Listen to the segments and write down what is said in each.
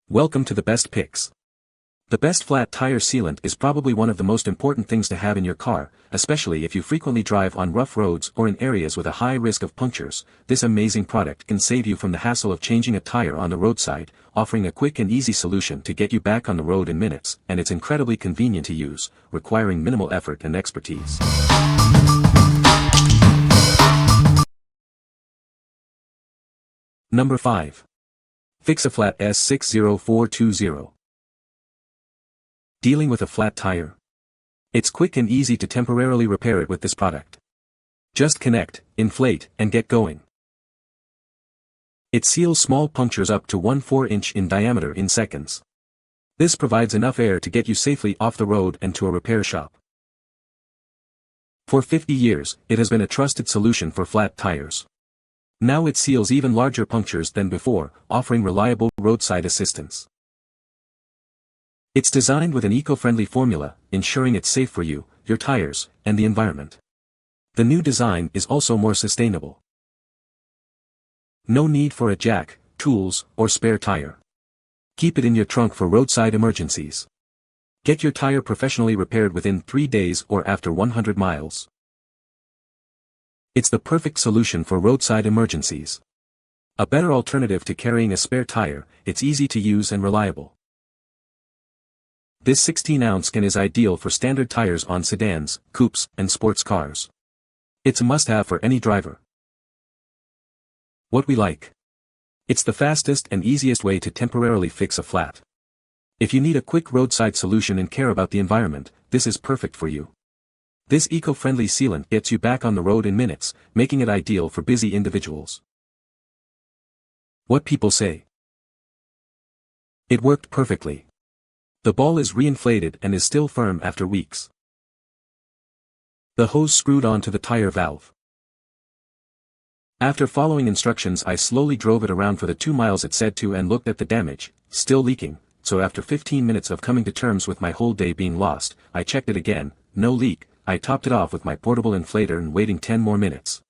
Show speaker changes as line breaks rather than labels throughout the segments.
Welcome to the best picks. The best flat tire sealant is probably one of the most important things to have in your car, especially if you frequently drive on rough roads or in areas with a high risk of punctures. This amazing product can save you from the hassle of changing a tire on the roadside, offering a quick and easy solution to get you back on the road in minutes, and it's incredibly convenient to use, requiring minimal effort and expertise. Number 5. Fix-A-Flat S60420. Dealing with a flat tire? It's quick and easy to temporarily repair it with this product. Just connect, inflate, and get going. It seals small punctures up to 1/4 inch in diameter in seconds. This provides enough air to get you safely off the road and to a repair shop. For 50 years, it has been a trusted solution for flat tires. Now it seals even larger punctures than before, offering reliable roadside assistance. It's designed with an eco-friendly formula, ensuring it's safe for you, your tires, and the environment. The new design is also more sustainable. No need for a jack, tools, or spare tire. Keep it in your trunk for roadside emergencies. Get your tire professionally repaired within 3 days or after 100 miles. It's the perfect solution for roadside emergencies. A better alternative to carrying a spare tire, it's easy to use and reliable. This 16-ounce can is ideal for standard tires on sedans, coupes, and sports cars. It's a must-have for any driver. What we like. It's the fastest and easiest way to temporarily fix a flat. If you need a quick roadside solution and care about the environment, this is perfect for you. This eco-friendly sealant gets you back on the road in minutes, making it ideal for busy individuals. What people say. It worked perfectly. The ball is reinflated and is still firm after weeks. The hose screwed onto the tire valve. After following instructions, I slowly drove it around for the 2 miles it said to and looked at the damage, still leaking, so after 15 minutes of coming to terms with my whole day being lost, I checked it again, no leak. I topped it off with my portable inflator and waiting 10 more minutes.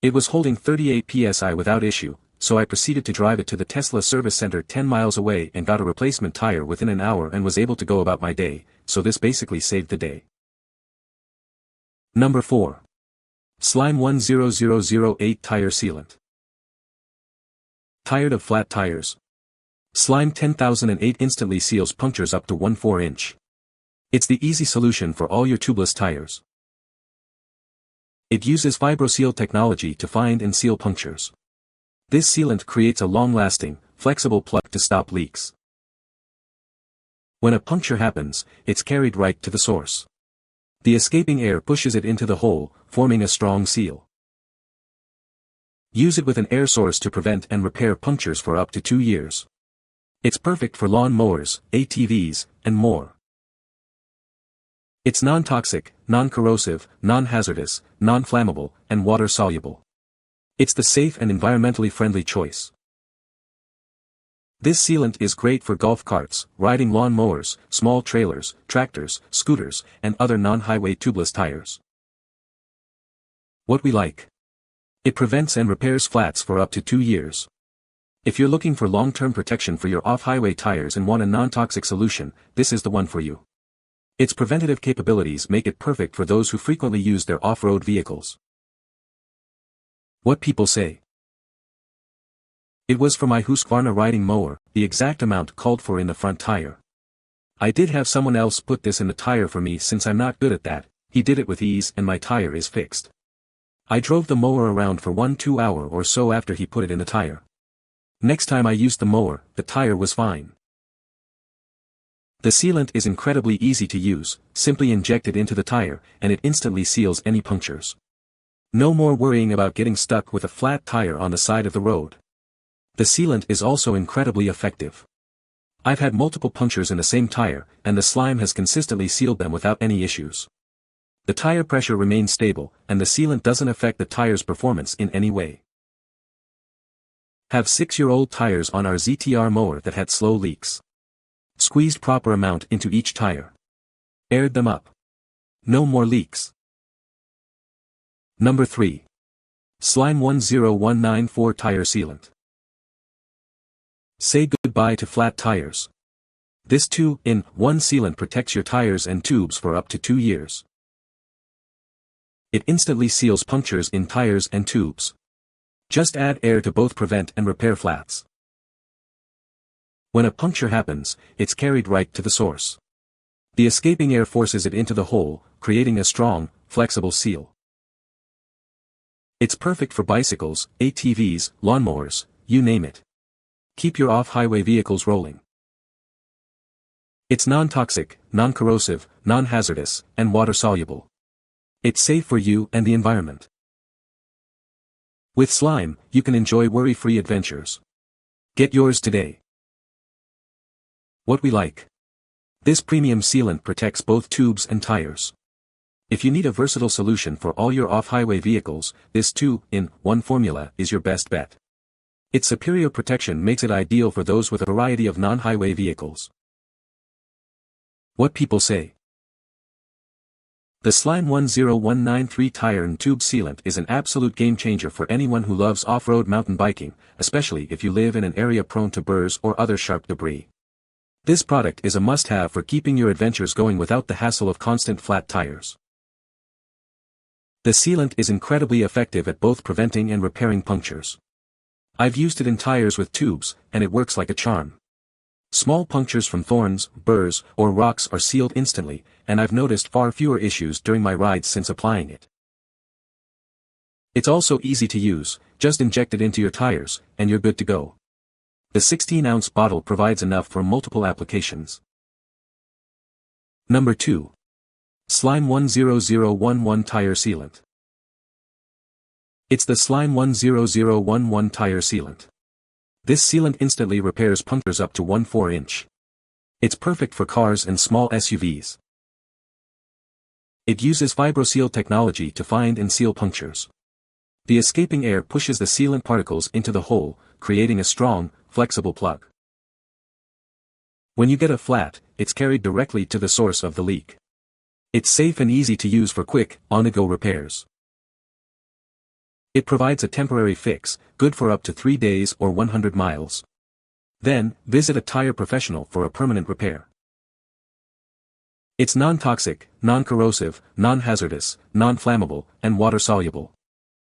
It was holding 38 psi without issue, so I proceeded to drive it to the Tesla service center 10 miles away and got a replacement tire within an hour and was able to go about my day, so this basically saved the day. Number 4. Slime 10008 Tire Sealant. Tired of flat tires? Slime 10008 instantly seals punctures up to 1/4 inch. It's the easy solution for all your tubeless tires. It uses FibroSeal technology to find and seal punctures. This sealant creates a long-lasting, flexible plug to stop leaks. When a puncture happens, it's carried right to the source. The escaping air pushes it into the hole, forming a strong seal. Use it with an air source to prevent and repair punctures for up to 2 years. It's perfect for lawn mowers, ATVs, and more. It's non-toxic, non-corrosive, non-hazardous, non-flammable, and water-soluble. It's the safe and environmentally friendly choice. This sealant is great for golf carts, riding lawn mowers, small trailers, tractors, scooters, and other non-highway tubeless tires. What we like. It prevents and repairs flats for up to 2 years. If you're looking for long-term protection for your off-highway tires and want a non-toxic solution, this is the one for you. Its preventative capabilities make it perfect for those who frequently use their off-road vehicles. What people say. It was for my Husqvarna riding mower, the exact amount called for in the front tire. I did have someone else put this in the tire for me since I'm not good at that. He did it with ease and my tire is fixed. I drove the mower around for 1-2 hours or so after he put it in the tire. Next time I used the mower, the tire was fine. The sealant is incredibly easy to use, simply inject it into the tire, and it instantly seals any punctures. No more worrying about getting stuck with a flat tire on the side of the road. The sealant is also incredibly effective. I've had multiple punctures in the same tire, and the slime has consistently sealed them without any issues. The tire pressure remains stable, and the sealant doesn't affect the tire's performance in any way. Have 6-year-old tires on our ZTR mower that had slow leaks. Squeezed proper amount into each tire. Aired them up. No more leaks. Number 3. Slime 10194 Tire Sealant. Say goodbye to flat tires. This 2-in-1 sealant protects your tires and tubes for up to 2 years. It instantly seals punctures in tires and tubes. Just add air to both prevent and repair flats. When a puncture happens, it's carried right to the source. The escaping air forces it into the hole, creating a strong, flexible seal. It's perfect for bicycles, ATVs, lawnmowers, you name it. Keep your off-highway vehicles rolling. It's non-toxic, non-corrosive, non-hazardous, and water-soluble. It's safe for you and the environment. With Slime, you can enjoy worry-free adventures. Get yours today. What we like. This premium sealant protects both tubes and tires. If you need a versatile solution for all your off-highway vehicles, this 2-in-1 formula is your best bet. Its superior protection makes it ideal for those with a variety of non-highway vehicles. What people say. The Slime 10193 tire and tube sealant is an absolute game-changer for anyone who loves off-road mountain biking, especially if you live in an area prone to burrs or other sharp debris. This product is a must-have for keeping your adventures going without the hassle of constant flat tires. The sealant is incredibly effective at both preventing and repairing punctures. I've used it in tires with tubes, and it works like a charm. Small punctures from thorns, burrs, or rocks are sealed instantly, and I've noticed far fewer issues during my rides since applying it. It's also easy to use, just inject it into your tires, and you're good to go. The 16-ounce bottle provides enough for multiple applications. Number 2. Slime 10011 Tire Sealant. It's the Slime 10011 Tire Sealant. This sealant instantly repairs punctures up to 1/4 inch. It's perfect for cars and small SUVs. It uses FibroSeal technology to find and seal punctures. The escaping air pushes the sealant particles into the hole, creating a strong, flexible plug. When you get a flat, it's carried directly to the source of the leak. It's safe and easy to use for quick, on-the-go repairs. It provides a temporary fix, good for up to 3 days or 100 miles. Then, visit a tire professional for a permanent repair. It's non-toxic, non-corrosive, non-hazardous, non-flammable, and water-soluble.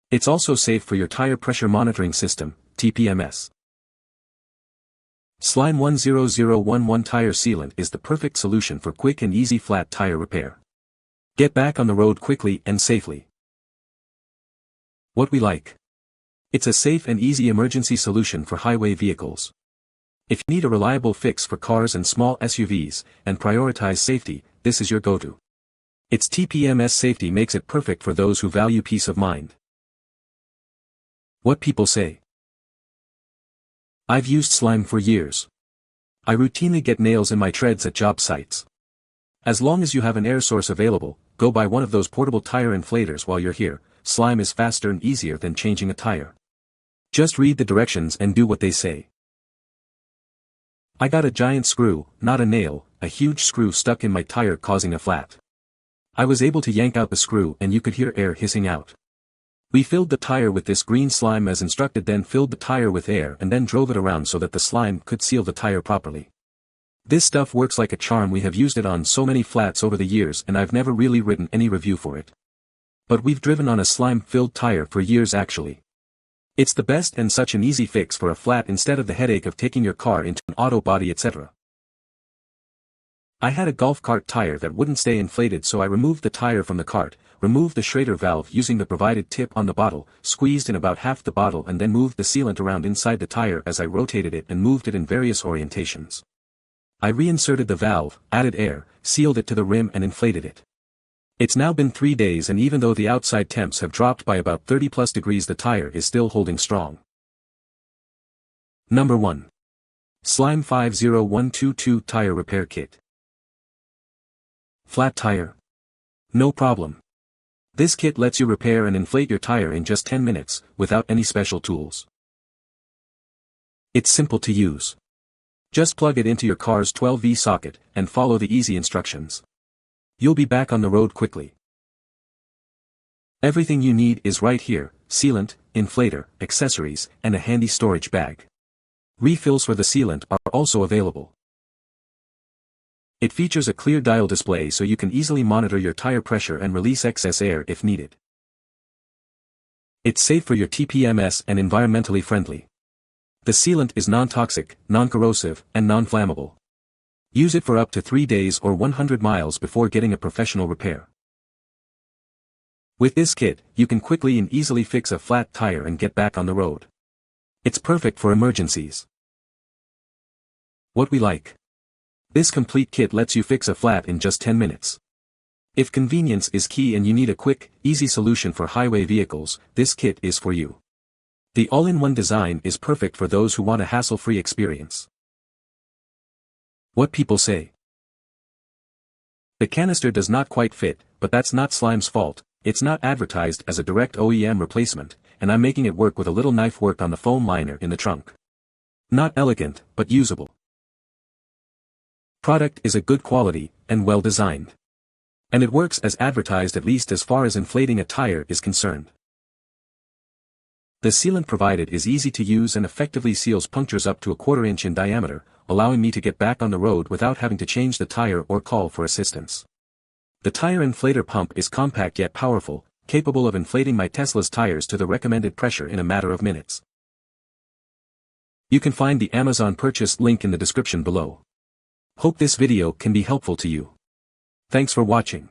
It's also safe for your tire pressure monitoring system, TPMS. Slime 10011 Tire Sealant is the perfect solution for quick and easy flat tire repair. Get back on the road quickly and safely. What we like. It's a safe and easy emergency solution for highway vehicles. If you need a reliable fix for cars and small SUVs, and prioritize safety, this is your go-to. Its TPMS safety makes it perfect for those who value peace of mind. What people say. I've used Slime for years. I routinely get nails in my treads at job sites. As long as you have an air source available, go buy one of those portable tire inflators while you're here. Slime is faster and easier than changing a tire. Just read the directions and do what they say. I got a giant screw, not a nail, a huge screw stuck in my tire causing a flat. I was able to yank out the screw and you could hear air hissing out. We filled the tire with this green slime as instructed, then filled the tire with air and then drove it around so that the slime could seal the tire properly. This stuff works like a charm. We have used it on so many flats over the years and I've never really written any review for it. But we've driven on a slime-filled tire for years actually. It's the best and such an easy fix for a flat instead of the headache of taking your car into an auto body etc. I had a golf cart tire that wouldn't stay inflated, so I removed the tire from the cart, removed the Schrader valve using the provided tip on the bottle, squeezed in about half the bottle and then moved the sealant around inside the tire as I rotated it and moved it in various orientations. I reinserted the valve, added air, sealed it to the rim and inflated it. It's now been 3 days and even though the outside temps have dropped by about 30+ degrees, the tire is still holding strong. Number 1. Slime 50122 Tire Repair Kit. Flat tire? No problem. This kit lets you repair and inflate your tire in just 10 minutes, without any special tools. It's simple to use. Just plug it into your car's 12V socket, and follow the easy instructions. You'll be back on the road quickly. Everything you need is right here: sealant, inflator, accessories, and a handy storage bag. Refills for the sealant are also available. It features a clear dial display so you can easily monitor your tire pressure and release excess air if needed. It's safe for your TPMS and environmentally friendly. The sealant is non-toxic, non-corrosive, and non-flammable. Use it for up to 3 days or 100 miles before getting a professional repair. With this kit, you can quickly and easily fix a flat tire and get back on the road. It's perfect for emergencies. What we like. This complete kit lets you fix a flat in just 10 minutes. If convenience is key and you need a quick, easy solution for highway vehicles, this kit is for you. The all-in-one design is perfect for those who want a hassle-free experience. What people say. The canister does not quite fit, but that's not Slime's fault. It's not advertised as a direct OEM replacement, and I'm making it work with a little knife work on the foam liner in the trunk. Not elegant, but usable. Product is a good quality, and well designed. And it works as advertised, at least as far as inflating a tire is concerned. The sealant provided is easy to use and effectively seals punctures up to a 1/4 inch in diameter, allowing me to get back on the road without having to change the tire or call for assistance. The tire inflator pump is compact yet powerful, capable of inflating my Tesla's tires to the recommended pressure in a matter of minutes. You can find the Amazon purchase link in the description below. Hope this video can be helpful to you. Thanks for watching.